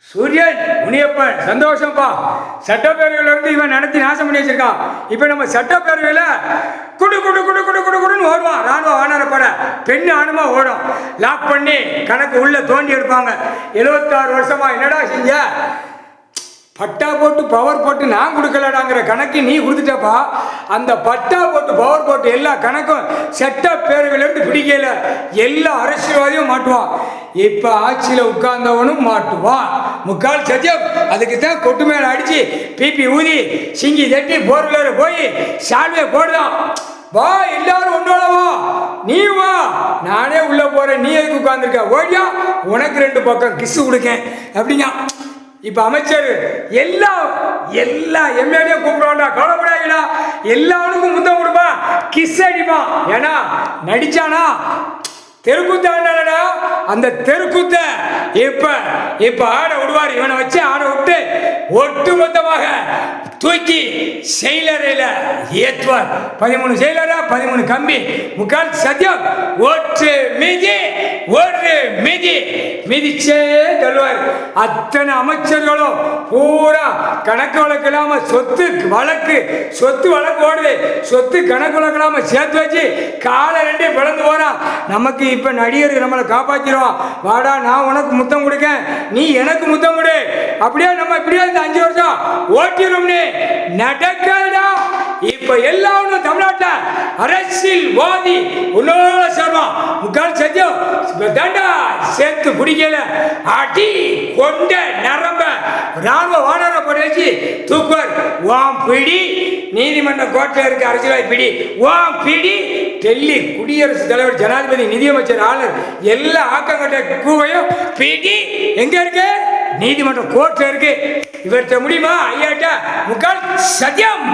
சூரியன் முனியப்பன் சந்தோஷம்ப்பா. சட்டப்பேரவையில் இருந்து இவன் நடத்தி நாசம் பண்ணி வச்சிருக்கான். இப்போ நம்ம சட்டப்பேரவையில் குடு குடு குடு குடு குடு குடுன்னு ஓடுவான். ராணுவ வானரப்பட பெண்ணு ஆணுமா ஓடும். லாக் பண்ணி கணக்கு உள்ள தோண்டி எடுப்பாங்க. 76 வருஷமா என்னடா செஞ்ச? பட்டா போட்டு பவர் போட்டு நான் கொடுக்கலடாங்கிற கணக்கு நீ கொடுத்துட்டப்பா. அந்த பட்டா போட்டு பவர் போட்டு எல்லா கணக்கும் சட்டப்பேரவையிலிருந்து பிடிக்கல. எல்லா அரசியல்வாதியும் மாட்டுவான். இப்போ ஆட்சியில் உட்கார்ந்தவனும் மாட்டுவான். முக்கால் சத்தியம். அதுக்கு தான் கொட்டு மேலே அடிச்சு பிபி ஊதி சிங்கி தட்டி போர்ல போய் சால்வையை போடுதான். வா எல்லாரும் ஒன்றோடவா, நீ வா, நானே உள்ள போறேன், நீ எதுக்கு உட்கார்ந்துருக்க, ஓடியா உனக்கு 2 பக்கம் கிசு கொடுக்கேன் அப்படிங்க. இப்ப அமைச்சர் எல்லா எம்எல்ஏ கூப்பிடுவாண்டா, கவலைப்படாதீங்களா, எல்லாருக்கும் முத்தம் கொடுப்பான், கிஸ் அடிப்பான். ஏன்னா நடிச்சானா தெருக்கூத்த ஆடாடா. அந்த தெருக்கூத்த இப்ப ஆட விடுவார். இவனை வச்சு ஆட விட்டு ஒட்டு மொத்தமாக தூக்கி செயலறையில ஏற்றுவார். 13 செயலரா, 13 கம்பி, முக்கால் சத்தியம், ஒற்று மீதி ஒரு மீதி மிதிச்சே தள்ளுவார். அத்தனை அமைச்சர்களும் பூரா கணக்கு வழக்கு இல்லாம சொத்து வழக்கு ஓடுது. சொத்து கணக்கு வழக்கு இல்லாம சேர்த்து வச்சு காலை 2 பிளந்து போறான். நமக்கு இப்ப நடிகர் நம்மளை காப்பாற்றிடுவான். வாடா நான் உனக்கு முத்தம் கொடுக்கேன், நீ எனக்கு முத்தம் கொடு, அப்படியே நம்ம இப்படியே இந்த 5 வருஷம் ஓட்டிடும்னு நடக்கடா. இப்ப எல்லாரும் தமிழ்நாட்டில் அரசியல்வாதி உன்னோட சேர்வான். முக்கால் சத்தியம் தண்டா சேர்த்து பிடிக்கல அடி கொண்ட நரம்ப ராணுவ வானரப்படை வச்சு தூக்குவார். வாம் பிடி நீதிமன்ற கோர்ட்டில் இருக்க அரசியல்வாதி பிடி, வாம் பிடி டெல்லி குடியரசுத் தலைவர், ஜனாதிபதி, நிதியமைச்சர், ஆளுநர் எல்லா ஆக்கங்கட்ட கூவையும் பிடி எங்க இருக்கு? நீதிமன்ற கோர்ட்ல இருக்கு. இவர்கிட்ட முடியுமா? ஐயாட்ட முக்கால் சத்தியம்.